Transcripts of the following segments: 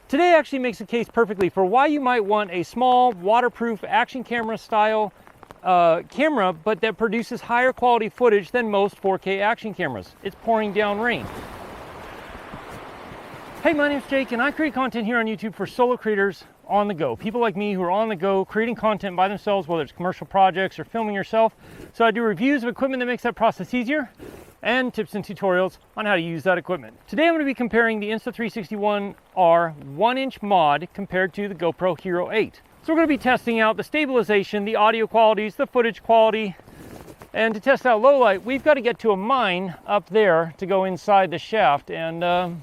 Today actually makes the case perfectly for why you might want a small, waterproof action camera style camera, but that produces higher quality footage than most 4K action cameras. It's pouring down rain. Hey, my name's Jake, and I create content here on YouTube for solo creators on the go. People like me who are on the go, creating content by themselves, whether it's commercial projects or filming yourself. So I do reviews of equipment that makes that process easier, and tips and tutorials on how to use that equipment. Today I'm going to be comparing the Insta360 ONE R 1-inch mod compared to the GoPro Hero 8. So we're going to be testing out the stabilization, the audio qualities, the footage quality, and to test out low light, we've got to get to a mine up there to go inside the shaft, and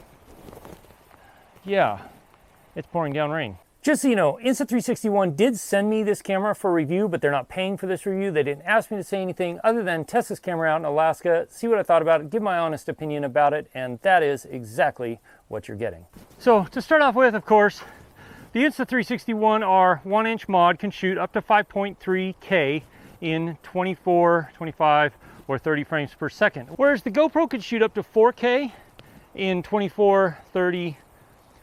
yeah, it's pouring down rain. Just so you know, Insta360 ONE did send me this camera for review, but they're not paying for this review. They didn't ask me to say anything other than test this camera out in Alaska, see what I thought about it, give my honest opinion about it, and that is exactly what you're getting. So to start off with, of course, the Insta360 ONE R 1-inch mod can shoot up to 5.3K in 24, 25, or 30 frames per second, whereas the GoPro could shoot up to 4K in 24, 30,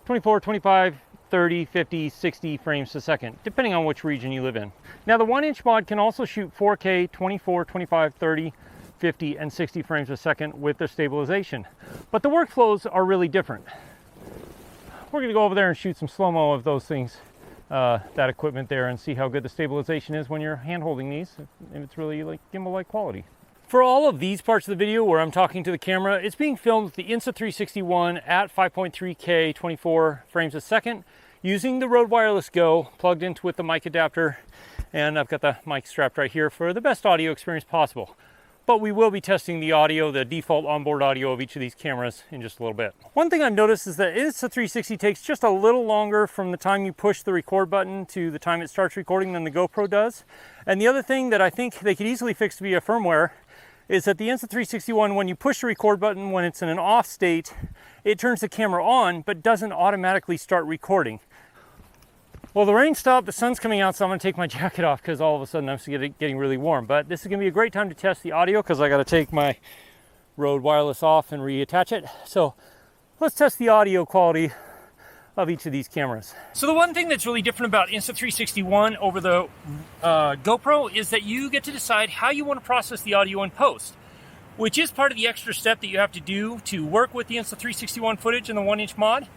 24, 25, 30, 50, 60 frames a second, depending on which region you live in. Now the 1-inch mod can also shoot 4K, 24, 25, 30, 50, and 60 frames a second with the stabilization. But the workflows are really different. We're gonna go over there and shoot some slow-mo of those things, that equipment there, and see how good the stabilization is when you're hand-holding these, if it's really like gimbal-like quality. For all of these parts of the video where I'm talking to the camera, it's being filmed with the Insta360 ONE at 5.3K, 24 frames a second, using the Rode Wireless Go plugged into with the mic adapter, and I've got the mic strapped right here for the best audio experience possible. But we will be testing the audio, the default onboard audio of each of these cameras in just a little bit. One thing I've noticed is that Insta360 takes just a little longer from the time you push the record button to the time it starts recording than the GoPro does. And the other thing that I think they could easily fix via firmware is that the Insta360 ONE, when you push the record button when it's in an off state, it turns the camera on but doesn't automatically start recording. Well, the rain stopped, the sun's coming out, so I'm gonna take my jacket off because all of a sudden I'm getting really warm. But this is gonna be a great time to test the audio because I gotta take my Rode Wireless off and reattach it. So let's test the audio quality of each of these cameras. So the one thing that's really different about Insta360 ONE over the GoPro is that you get to decide how you want to process the audio in post, which is part of the extra step that you have to do to work with the Insta360 ONE footage in the 1-inch mod.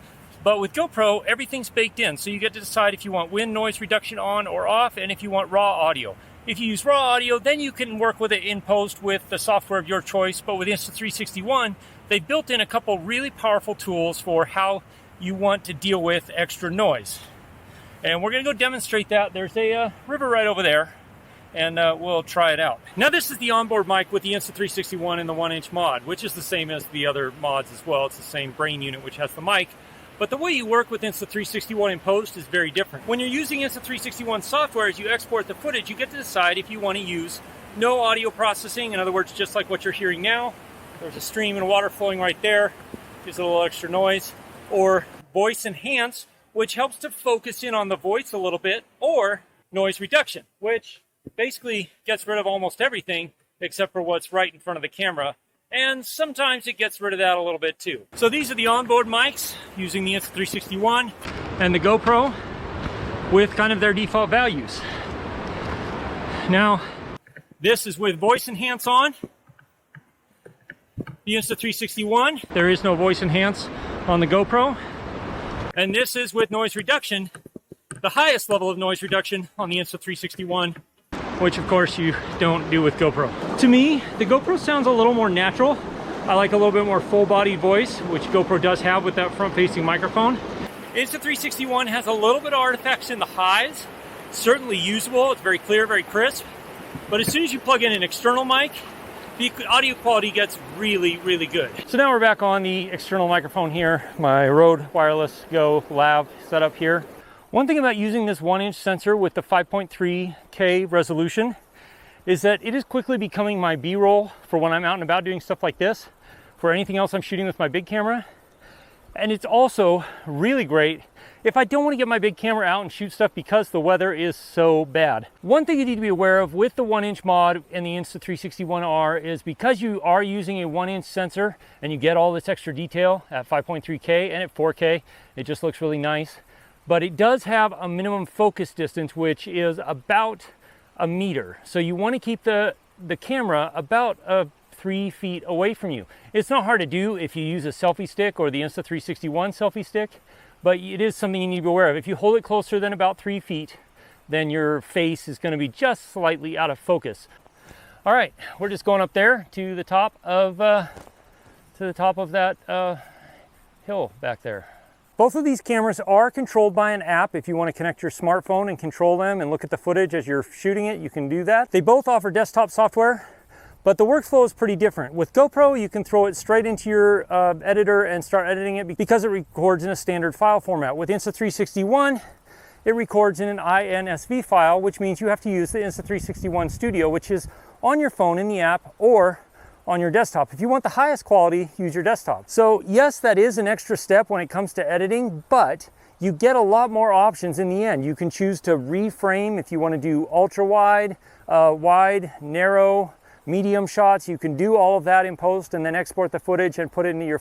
But with GoPro, everything's baked in, so you get to decide if you want wind noise reduction on or off, and if you want raw audio. If you use raw audio, then you can work with it in post with the software of your choice. But with Insta360 ONE, they built in a couple really powerful tools for how you want to deal with extra noise. And we're gonna go demonstrate that. There's a river right over there, and we'll try it out. Now this is the onboard mic with the Insta360 ONE in the 1-inch mod, which is the same as the other mods as well. It's the same brain unit which has the mic. But the way you work with Insta360 ONE in post is very different. When you're using Insta360 ONE software, as you export the footage, you get to decide if you want to use no audio processing. In other words, just like what you're hearing now. There's a stream and water flowing right there. Gives it a little extra noise. Or voice enhance, which helps to focus in on the voice a little bit. Or noise reduction, which basically gets rid of almost everything except for what's right in front of the camera. And sometimes it gets rid of that a little bit too. So these are the onboard mics using the Insta360 ONE and the GoPro with kind of their default values. Now, this is with voice enhance on. The Insta360 ONE, there is no voice enhance on the GoPro. And this is with noise reduction, the highest level of noise reduction on the Insta360 ONE, which of course you don't do with GoPro. To me, the GoPro sounds a little more natural. I like a little bit more full-bodied voice, which GoPro does have with that front-facing microphone. Insta360 ONE has a little bit of artifacts in the highs. Certainly usable, it's very clear, very crisp. But as soon as you plug in an external mic, the audio quality gets really, really good. So now we're back on the external microphone here, my Rode Wireless Go Lav setup here. One thing about using this 1-inch sensor with the 5.3K resolution is that it is quickly becoming my B-roll for when I'm out and about doing stuff like this, for anything else I'm shooting with my big camera. And it's also really great if I don't want to get my big camera out and shoot stuff because the weather is so bad. One thing you need to be aware of with the 1-inch mod and the Insta360 ONE R is because you are using a 1-inch sensor and you get all this extra detail at 5.3K and at 4K, it just looks really nice. But it does have a minimum focus distance, which is about a meter. So you want to keep the camera about 3 feet away from you. It's not hard to do if you use a selfie stick or the Insta360 ONE selfie stick, but it is something you need to be aware of. If you hold it closer than about 3 feet, then your face is going to be just slightly out of focus. All right, we're just going up there to the top of that hill back there. Both of these cameras are controlled by an app. If you want to connect your smartphone and control them and look at the footage as you're shooting it, you can do that. They both offer desktop software, but the workflow is pretty different. With GoPro, you can throw it straight into your editor and start editing it because it records in a standard file format. With Insta360 ONE, it records in an INSV file, which means you have to use the Insta360 ONE Studio, which is on your phone in the app or on your desktop. If you want the highest quality, use your desktop. So yes, that is an extra step when it comes to editing, but you get a lot more options in the end. You can choose to reframe if you want to do ultra wide, wide, narrow, medium shots. You can do all of that in post and then export the footage and put it into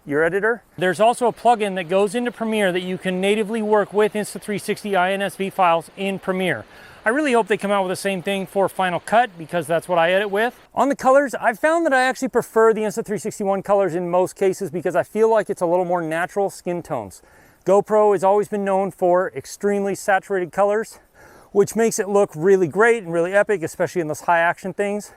your editor. There's also a plugin that goes into Premiere that you can natively work with Insta360 INSV files in Premiere. I really hope they come out with the same thing for Final Cut because that's what I edit with. On the colors, I've found that I actually prefer the Insta360 ONE colors in most cases because I feel like it's a little more natural skin tones. GoPro has always been known for extremely saturated colors, which makes it look really great and really epic, especially in those high action things.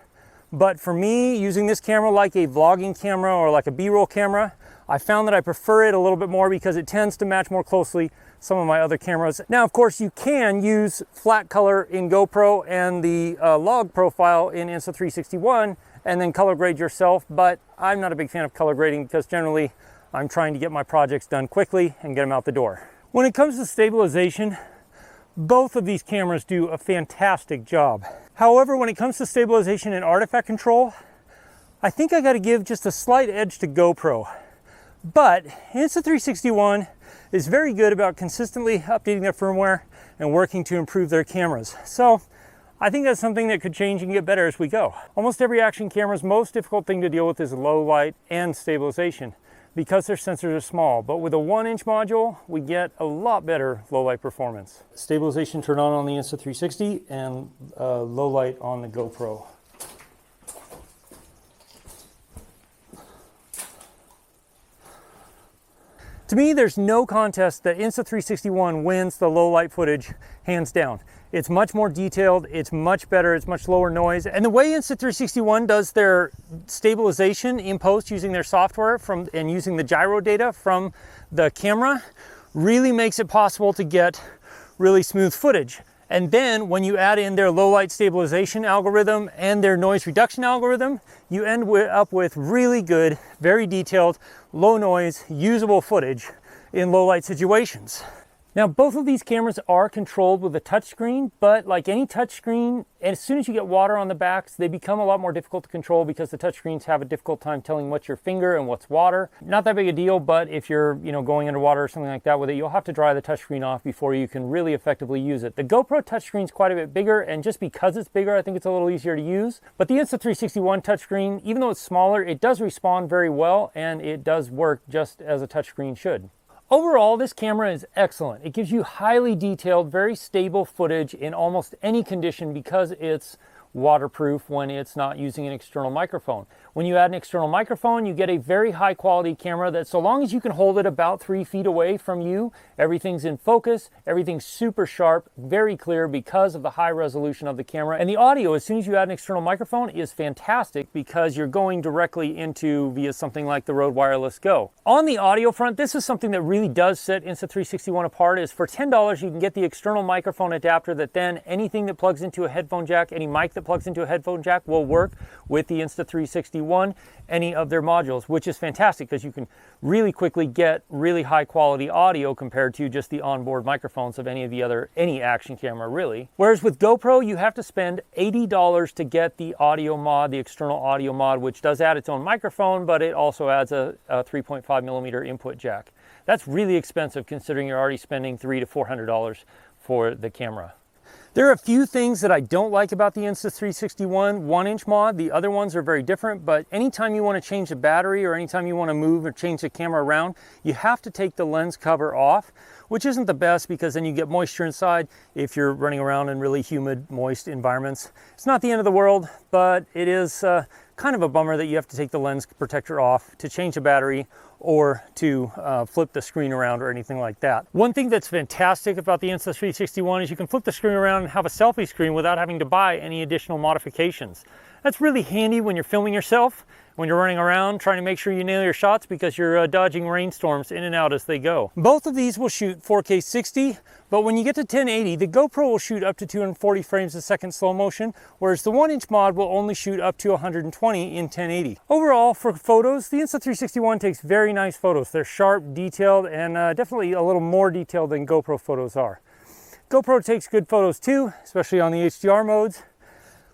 But for me, using this camera like a vlogging camera or like a B-roll camera, I found that I prefer it a little bit more because it tends to match more closely some of my other cameras. Now, of course, you can use flat color in GoPro and the log profile in Insta360 ONE and then color grade yourself, but I'm not a big fan of color grading because generally I'm trying to get my projects done quickly and get them out the door. When it comes to stabilization, both of these cameras do a fantastic job. However, when it comes to stabilization and artifact control, I think I got to give just a slight edge to GoPro. But Insta360 ONE is very good about consistently updating their firmware and working to improve their cameras. So I think that's something that could change and get better as we go. Almost every action camera's most difficult thing to deal with is low light and stabilization because their sensors are small. But with a 1-inch module, we get a lot better low light performance. Stabilization turned on the Insta360 and low light on the GoPro. To me, there's no contest that Insta360 ONE wins the low light footage, hands down. It's much more detailed, it's much better, it's much lower noise. And the way Insta360 ONE does their stabilization in post using their software and using the gyro data from the camera really makes it possible to get really smooth footage. And then when you add in their low light stabilization algorithm and their noise reduction algorithm, you end up with really good, very detailed, low noise, usable footage in low light situations. Now, both of these cameras are controlled with a touchscreen, but like any touchscreen, as soon as you get water on the backs, they become a lot more difficult to control because the touchscreens have a difficult time telling what's your finger and what's water. Not that big a deal, but if you're going underwater or something like that with it, you'll have to dry the touchscreen off before you can really effectively use it. The GoPro touchscreen is quite a bit bigger, and just because it's bigger, I think it's a little easier to use. But the Insta360 ONE touchscreen, even though it's smaller, it does respond very well, and it does work just as a touchscreen should. Overall, this camera is excellent. It gives you highly detailed, very stable footage in almost any condition because it's waterproof when it's not using an external microphone. When you add an external microphone, you get a very high quality camera that so long as you can hold it about 3 feet away from you, everything's in focus, everything's super sharp, very clear because of the high resolution of the camera. And the audio, as soon as you add an external microphone, is fantastic because you're going directly into via something like the Rode Wireless Go. On the audio front, this is something that really does set Insta360 ONE apart, is for $10 you can get the external microphone adapter that then anything that plugs into a headphone jack, any mic that plugs into a headphone jack will work with the Insta360 ONE, any of their modules, which is fantastic because you can really quickly get really high quality audio compared to just the onboard microphones of any action camera really. Whereas with GoPro, you have to spend $80 to get the audio mod, the external audio mod, which does add its own microphone, but it also adds a 3.5 millimeter input jack. That's really expensive considering you're already spending $300 to $400 for the camera. There are a few things that I don't like about the Insta360 ONE 1-inch mod. The other ones are very different, but anytime you want to change the battery or anytime you want to move or change the camera around, you have to take the lens cover off, which isn't the best because then you get moisture inside if you're running around in really humid, moist environments. It's not the end of the world, but it is kind of a bummer that you have to take the lens protector off to change the battery or to flip the screen around or anything like that. One thing that's fantastic about the Insta360 ONE is you can flip the screen around and have a selfie screen without having to buy any additional modifications. That's really handy when you're filming yourself, when you're running around trying to make sure you nail your shots because you're dodging rainstorms in and out as they go. Both of these will shoot 4K 60, but when you get to 1080, the GoPro will shoot up to 240 frames a second slow motion, whereas the 1-inch mod will only shoot up to 120 in 1080. Overall, for photos, the Insta360 ONE takes very nice photos. They're sharp, detailed, and definitely a little more detailed than GoPro photos are. GoPro takes good photos too, especially on the HDR modes.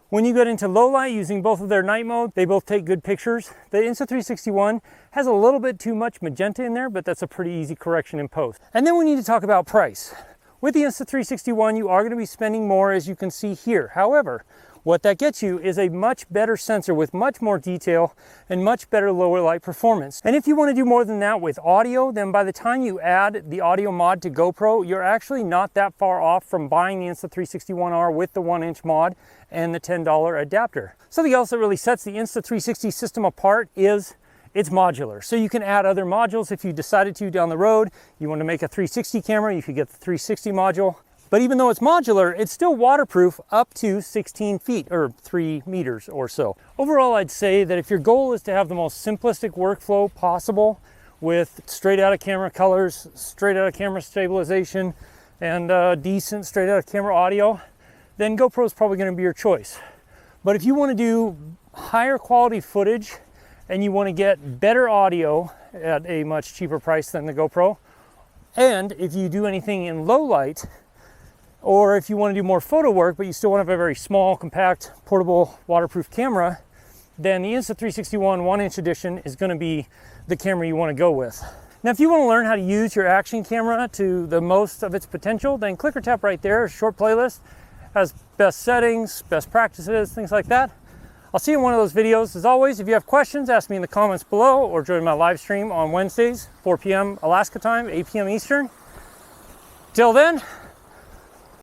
When you get into low light using both of their night mode, they both take good pictures. The Insta360 ONE has a little bit too much magenta in there, but that's a pretty easy correction in post. And then we need to talk about price. With the Insta360 ONE, you are going to be spending more, as you can see here. However, what that gets you is a much better sensor with much more detail and much better lower light performance. And if you want to do more than that with audio, then by the time you add the audio mod to GoPro, you're actually not that far off from buying the Insta360 ONE R with the 1-inch mod and the $10 adapter. Something else that really sets the Insta360 system apart is it's modular. So you can add other modules if you decided to down the road. You want to make a 360 camera, you could get the 360 module. But even though it's modular, it's still waterproof up to 16 feet or 3 meters or so. Overall, I'd say that if your goal is to have the most simplistic workflow possible with straight out of camera colors, straight out of camera stabilization, and decent straight out of camera audio, then GoPro is probably going to be your choice. But if you want to do higher quality footage and you want to get better audio at a much cheaper price than the GoPro, and if you do anything in low light, or if you want to do more photo work, but you still want to have a very small, compact, portable, waterproof camera, then the Insta360 ONE 1-inch edition is going to be the camera you want to go with. Now, if you want to learn how to use your action camera to the most of its potential, then click or tap right there, a short playlist, has best settings, best practices, things like that. I'll see you in one of those videos. As always, if you have questions, ask me in the comments below or join my live stream on Wednesdays, 4 p.m. Alaska time, 8 p.m. Eastern. Till then,